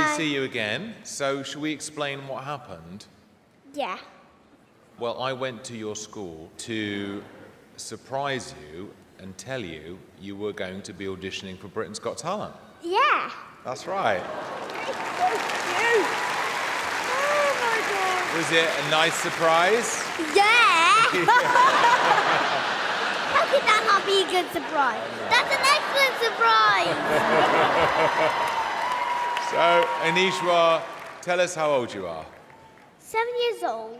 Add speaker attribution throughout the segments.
Speaker 1: to see you again. So, shall we explain what happened?
Speaker 2: Yeah.
Speaker 1: Well, I went to your school to surprise you and tell you you were going to be auditioning for Britain's Got Talent.
Speaker 2: Yeah.
Speaker 1: That's right.
Speaker 2: Oh my God.
Speaker 1: Was it a nice surprise?
Speaker 2: Yeah. How could that not be a good surprise? That's an excellent surprise.
Speaker 1: So, Anishwa, tell us how old you are.
Speaker 2: 7 years old.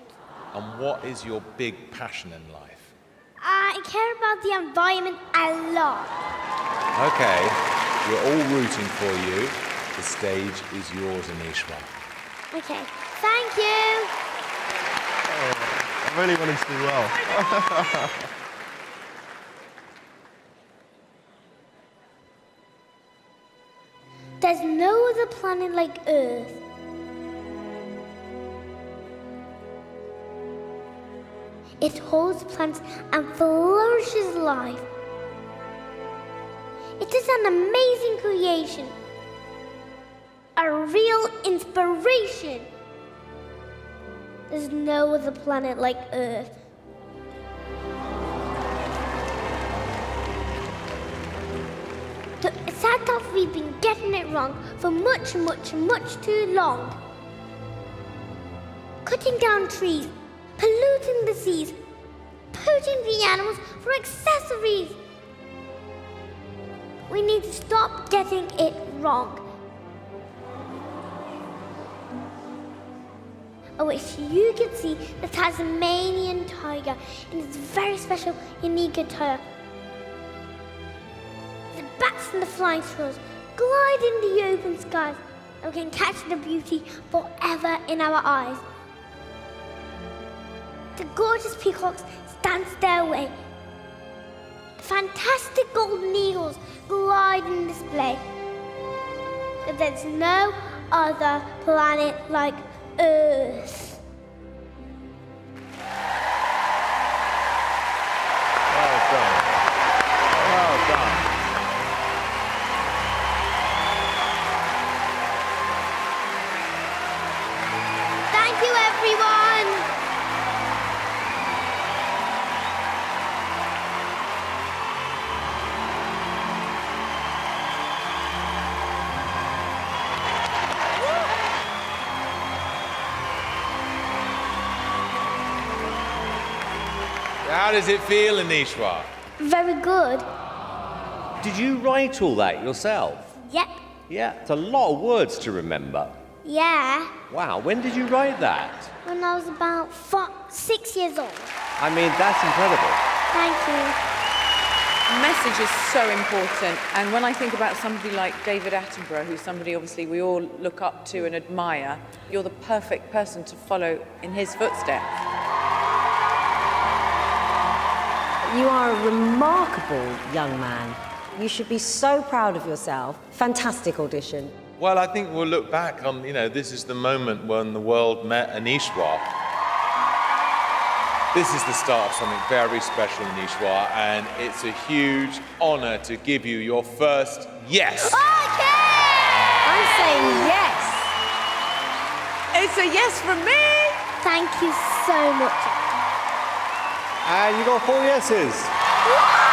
Speaker 1: And what is your big passion in life?
Speaker 2: I care about the environment a lot.
Speaker 1: Okay, we're all rooting for you. The stage is yours, Anishwa.
Speaker 2: Okay, thank you.
Speaker 3: I really want him to do well.
Speaker 2: There's no other planet like Earth. It holds plants and flourishes life. It is an amazing creation. A real inspiration. There's no other planet like Earth. It's sad that we've been getting it wrong for much, much, much too long. Cutting down trees, polluting the seas, poaching the animals for accessories. We need to stop getting it wrong. I wish you could see the Tasmanian tiger in its very special, unique attire. The bats and the flying squirrels glide in the open skies, and we can catch the beauty forever in our eyes. The gorgeous peacocks dance their way. The fantastic golden eagles glide in display. But there's no other planet like Earth.
Speaker 1: Well done. Well done.
Speaker 2: Thank you, everyone.
Speaker 1: How does it feel, Anishwa?
Speaker 2: Very good.
Speaker 4: Did you write all that yourself?
Speaker 2: Yep.
Speaker 4: Yeah, it's a lot of words to remember.
Speaker 2: Yeah.
Speaker 4: Wow, when did you write that?
Speaker 2: When I was about 6 years old.
Speaker 4: I mean, that's incredible.
Speaker 2: Thank you.
Speaker 5: Message is so important, and when I think about somebody like David Attenborough, who's somebody obviously we all look up to and admire, you're the perfect person to follow in his footsteps.
Speaker 6: You are a remarkable young man. You should be so proud of yourself. Fantastic audition.
Speaker 1: Well, I think we'll look back on, this is the moment when the world met Anishwa. This is the start of something very special, Anishwa, and it's a huge honor to give you your first yes.
Speaker 2: Okay!
Speaker 6: I'm saying yes.
Speaker 5: It's a yes from me!
Speaker 2: Thank you so much.
Speaker 4: And you got 4 yeses.
Speaker 2: Woo!